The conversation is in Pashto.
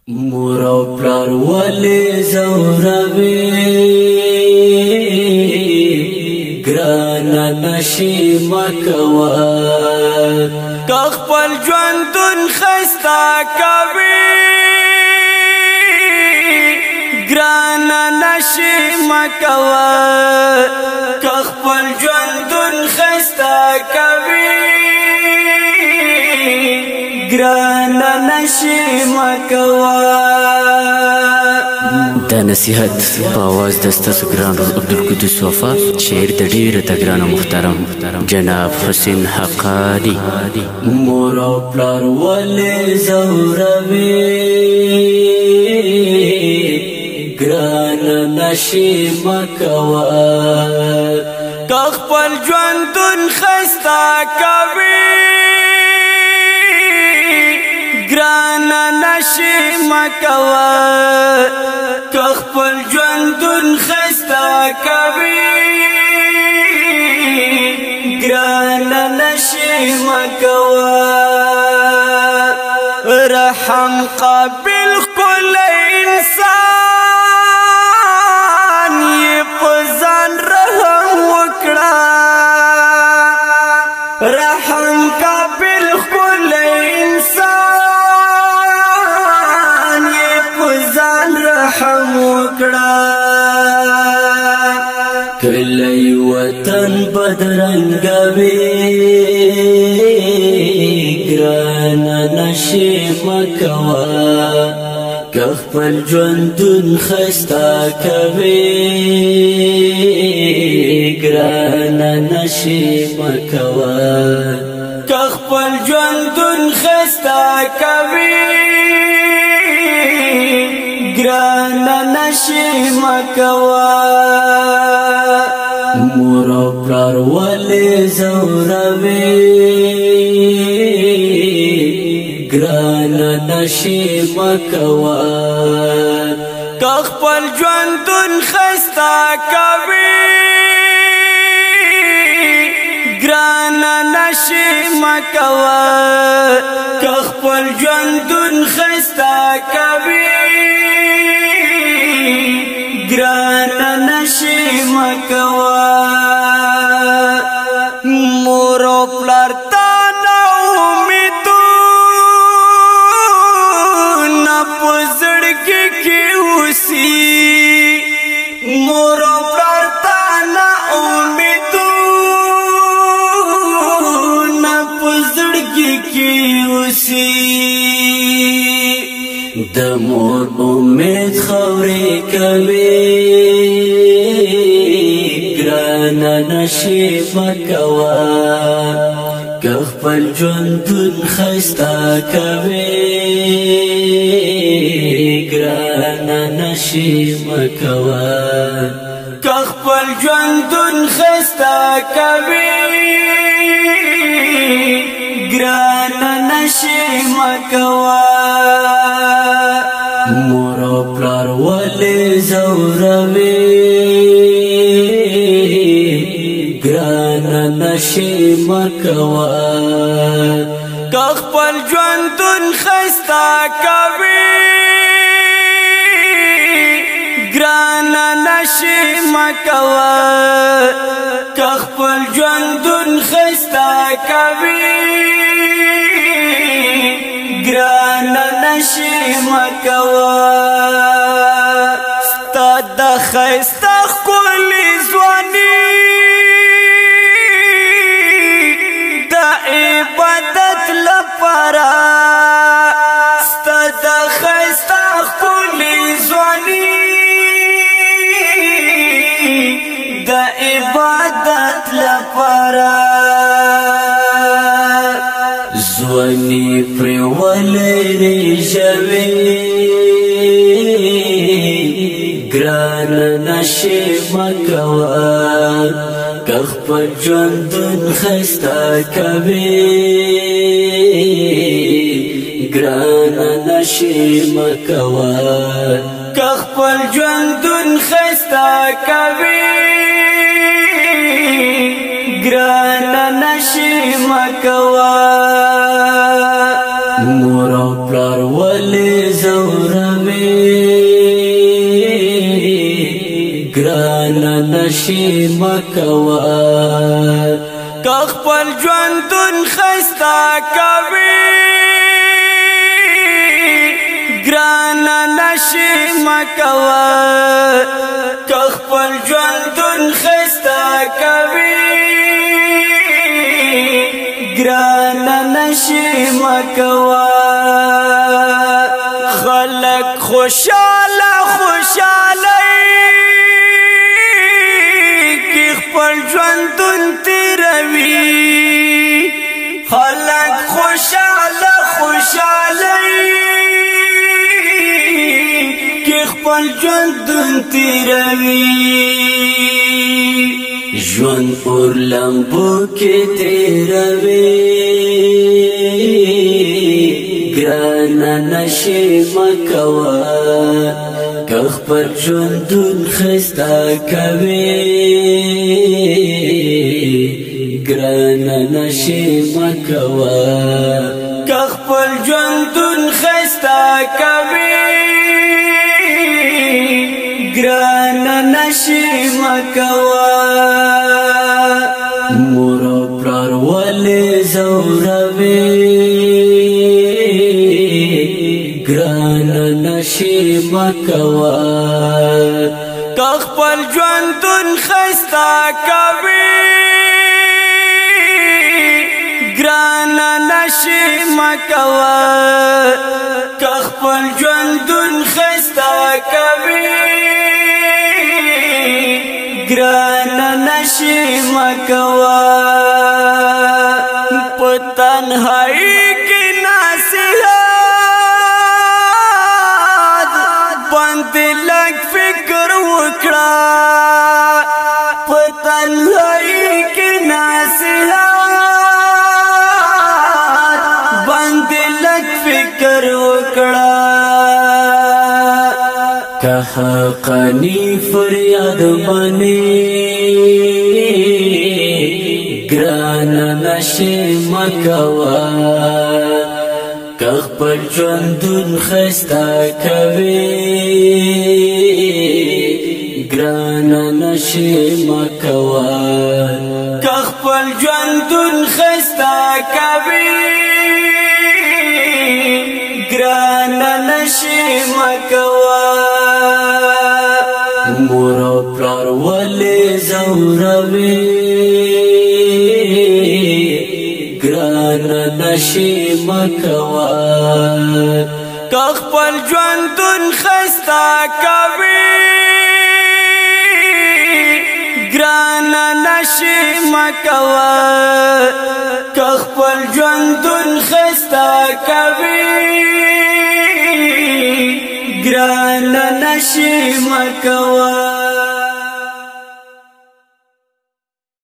مور او پلار ولی زوروی گرانا نشی مکوا که خپل ژوندون خسته کوي گرانا نشی مکوا که خپل ژوندون خسته کوي گرانا نشی مکوا دا نصیحت په आवाज د ستاسو ګران عبدالقدوس وفا شعر د ډیره د ګران محترم جناب حسین حقانی مور او پلار ولې زوروي ګرانه نشي مکوا که خپل ژوندون خسته کوي گرانا نشی مکوا که خپل ژوندون خسته کوي گرانا نشی مکوا رحم قابل کل انسان یې په ځان رحم وکړه رحم قابل کل انسان رحم وکړه کلی وطن بدرنګوي ګرانه نشي مکوا که خپل ژوندون خسته کوي ګرانه نشي مکوا که خپل ژوندون خسته کوي گرانا نشی مکوا مور او پلار ولی زوروی گرانا نشی مکوا که خپل ژوندون خسته کوي گرانا نشی مکوا که خپل ژوندون خسته کوي گرانا نشی مکوا مور او پلار تا نا امیدونه په زړګي کې اوسي مور او پلار تا نا امیدونه په زړګي کې اوسي د مور امید خوري کوي ګرانا نشي مکوا که خپل ژوندون خسته کوي ګرانا نشي مکوا که خپل ژوندون خسته کوي ګرانا نشي مکوا مور او پلار ولې زوروي ګرانا نشي مکوا که خپل ژوندون خسته کوي ګرانا نشي مکوا که خپل ژوندون خسته کوي گرانا نشی مکوا ستا د ښایسته ښکلي ځواني د عبادت لپاره ستا د ښایسته ښکلي ځواني د عبادت لپاره ځواني پرې ولري ژوي ګرانه نشي مکوا که خپل ژوندون خسته کوي ګرانه نشي مکوا که خپل ژوندون خسته کوي ګرانه نشي مکوا مور او پلار ولې زوروي ګرانه نشي مکوه که خپل ژوندون ښایسته کوي ګرانه نشي مکوه که خپل ژوندون ښایسته کوي ګرانه نشي مکوه خلک خوشاله کی خپل ژوندون تیروي خلک خوشاله کی خپل ژوندون تیروي ژوند اور لمبو کې تیروي ګرانه نشي مکوه که خپل ژوندون ښایسته کوي ګرانه نشي مکوه که خپل ژوندون ښایسته کوي ګرانه نشي مکوه مور او پلار ولې ځوروي ګرانه نشي مکوه که خپل ژوندون ښایسته کوي ګرانه نشي مکوه که خپل ژوندون ښایسته کوي ګرانه نشي مکوه په تنهایی کې نصیحت باندې لږ فکر وکړه په تنهایی کې نصیحت باندې لږ فکر وکړه که حقانی فریاد منی ګرانه نشي مکوه که خپل ژوندون ښایسته کوي ګرانه نشي مکوه که خپل ژوندون ښایسته کوي ګرانه نشي مکوه مور او پلار ولې ځوروي ګرانه نشي مکوه که خپل ژوندون ښایسته کوي ګرانه نشي مکوه که خپل ژوندون ښایسته کوي ګرانه نشي مکوه